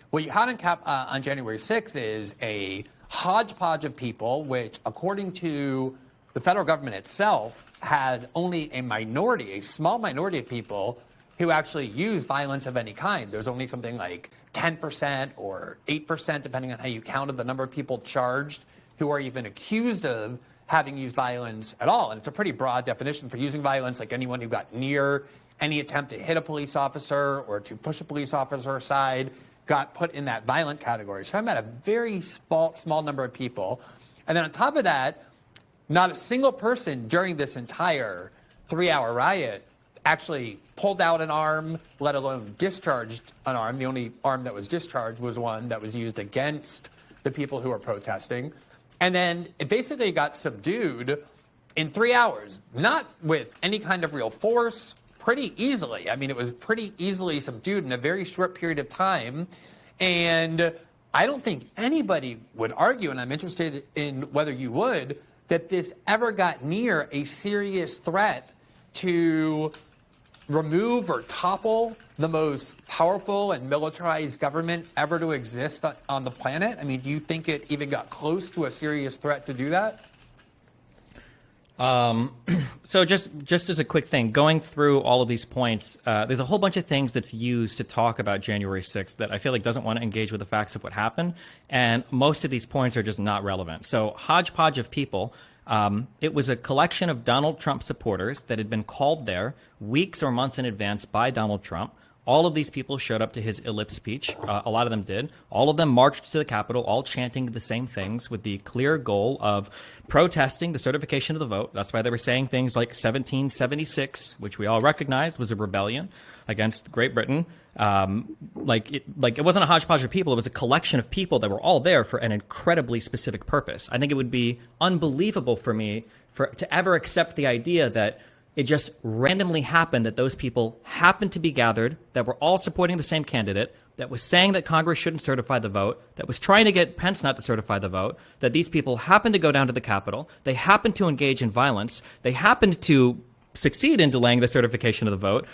what you had on January 6th is a hodgepodge of people, which, according to the federal government itself, had only a small minority of people who actually use violence of any kind. There's only something like 10% or 8%, depending on how you counted the number of people charged who are even accused of having used violence at all. And it's a pretty broad definition for using violence, like anyone who got near any attempt to hit a police officer or to push a police officer aside got put in that violent category. So I'm at a very small number of people. And then on top of that, not a single person during this entire 3-hour riot actually pulled out an arm, let alone discharged an arm. The only arm that was discharged was one that was used against the people who were protesting. And then it basically got subdued in 3 hours, not with any kind of real force, pretty easily. I mean, it was pretty easily subdued in a very short period of time. And I don't think anybody would argue, and I'm interested in whether you would, that this ever got near a serious threat to remove or topple the most powerful and militarized government ever to exist on the planet? I mean, do you think it even got close to a serious threat to do that? So just as a quick thing, going through all of these points, there's a whole bunch of things that's used to talk about January 6th that I feel like doesn't want to engage with the facts of what happened. And most of these points are just not relevant. So hodgepodge of people. It was a collection of Donald Trump supporters that had been called there weeks or months in advance by Donald Trump. All of these people showed up to his ellipse speech. A lot of them did. All of them marched to the Capitol, all chanting the same things with the clear goal of protesting the certification of the vote. That's why they were saying things like 1776, which we all recognize was a rebellion against Great Britain. It wasn't a hodgepodge of people. It was a collection of people that were all there for an incredibly specific purpose. I think it would be unbelievable for me to ever accept the idea that it just randomly happened that those people happened to be gathered, that were all supporting the same candidate, that was saying that Congress shouldn't certify the vote, that was trying to get Pence not to certify the vote, that these people happened to go down to the Capitol, they happened to engage in violence, they happened to succeed in delaying the certification of the vote.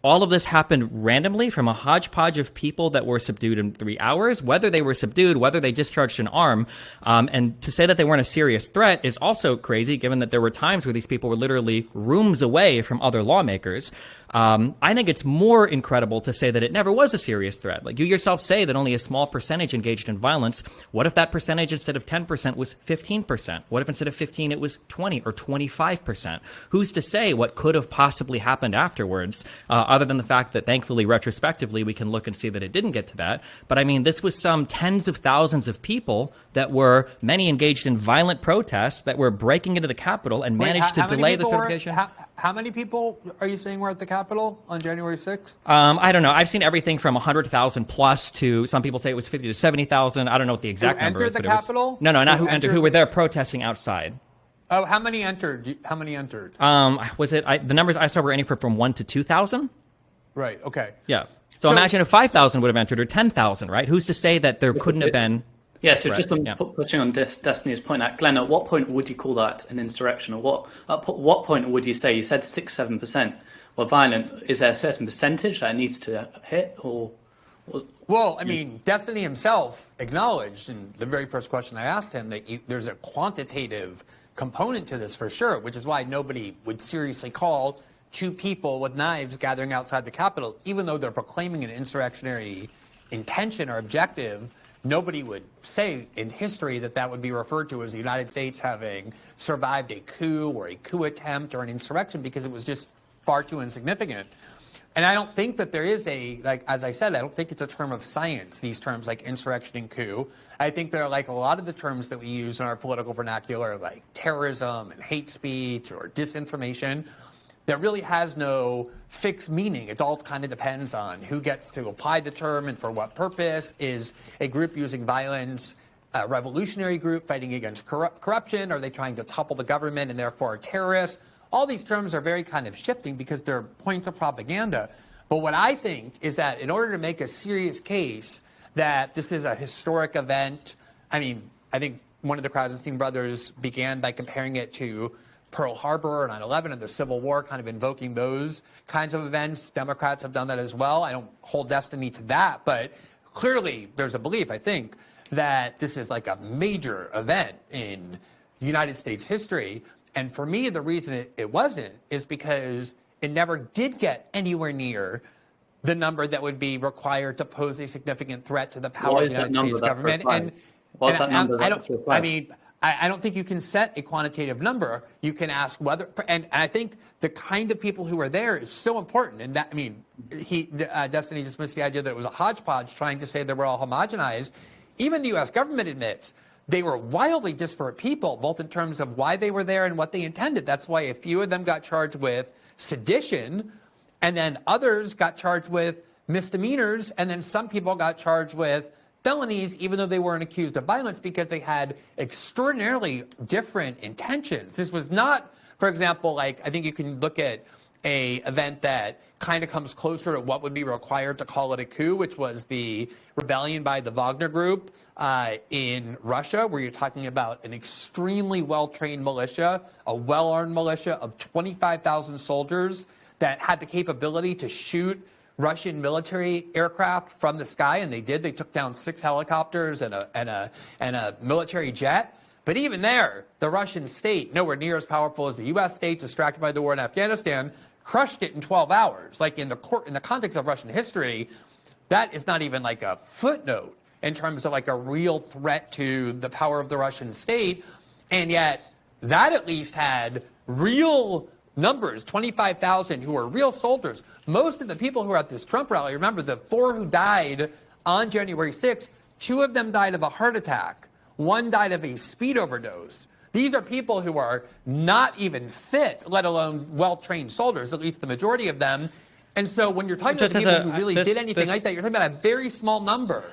All of this happened randomly from a hodgepodge of people that were subdued in 3 hours, whether they were subdued, whether they discharged an arm. And to say that they weren't a serious threat is also crazy, given that there were times where these people were literally rooms away from other lawmakers. I think it's more incredible to say that it never was a serious threat. Like you yourself say that only a small percentage engaged in violence. What if that percentage instead of 10% was 15%? What if instead of 15 it was 20 or 25%? Who's to say what could have possibly happened afterwards, other than the fact that thankfully retrospectively we can look and see that it didn't get to that. But I mean, this was some tens of thousands of people that were many engaged in violent protests that were breaking into the Capitol and managed to delay the certification. How many people are you saying were at the Capitol on January 6th? I don't know. I've seen everything from 100,000 plus to some people say it was 50 to 70,000. I don't know what the exact number is. Who entered the Capitol? No, not who entered. Who were there protesting outside. Oh, how many entered? How many entered? The numbers I saw were anywhere from 1 to 2,000. Right. Okay. Yeah. So imagine if 5,000 would have entered or 10,000, right? Who's to say that there couldn't have been? Yeah, so just touching on Destiny's point, Glenn, at what point would you call that an insurrection? Or at what point would you say, you said 6-7% were violent, is there a certain percentage that it needs to hit? Well, I mean, Destiny himself acknowledged in the very first question I asked him that there's a quantitative component to this for sure, which is why nobody would seriously call two people with knives gathering outside the Capitol, even though they're proclaiming an insurrectionary intention or objective. Nobody would say in history that would be referred to as the United States having survived a coup or a coup attempt or an insurrection, because it was just far too insignificant. And I don't think that there is as I said, I don't think it's a term of science, these terms like insurrection and coup. I think they're like a lot of the terms that we use in our political vernacular, like terrorism and hate speech or disinformation, that really has no fixed meaning. It all kind of depends on who gets to apply the term and for what purpose. Is a group using violence a revolutionary group fighting against corruption? Are they trying to topple the government and therefore terrorists? All these terms are very kind of shifting because they're points of propaganda. But what I think is that in order to make a serious case that this is a historic event, I mean, I think one of the Krasenstein brothers began by comparing it to Pearl Harbor or 9/11 and the Civil War, kind of invoking those kinds of events. Democrats have done that as well. I don't hold Destiny to that, but clearly there's a belief, I think, that this is like a major event in United States history. And for me, the reason it wasn't is because it never did get anywhere near the number that would be required to pose a significant threat to the power of the United States government. I don't think you can set a quantitative number. You can ask whether, and I think the kind of people who are there is so important. And that, I mean, Destiny dismissed the idea that it was a hodgepodge, trying to say they were all homogenized. Even the U.S. government admits they were wildly disparate people, both in terms of why they were there and what they intended. That's why a few of them got charged with sedition, and then others got charged with misdemeanors, and then some people got charged with felonies, even though they weren't accused of violence, because they had extraordinarily different intentions. This was not, for example, like, I think you can look at a event that kind of comes closer to what would be required to call it a coup, which was the rebellion by the Wagner Group in Russia, where you're talking about an extremely well-trained militia, a well-armed militia of 25,000 soldiers that had the capability to shoot Russian military aircraft from the sky, and they did. They took down 6 helicopters and a military jet. But even there, the Russian state, nowhere near as powerful as the U.S. state, distracted by the war in Afghanistan, crushed it in 12 hours. Like in the context of Russian history, that is not even like a footnote in terms of like a real threat to the power of the Russian state. And yet, that at least had real numbers, 25,000 who were real soldiers. Most of the people who were at this Trump rally, remember the 4 who died on January 6th, 2 of them died of a heart attack. 1 died of a speed overdose. These are people who are not even fit, let alone well-trained soldiers, at least the majority of them. And so when you're talking about people who really did anything like that, you're talking about a very small number.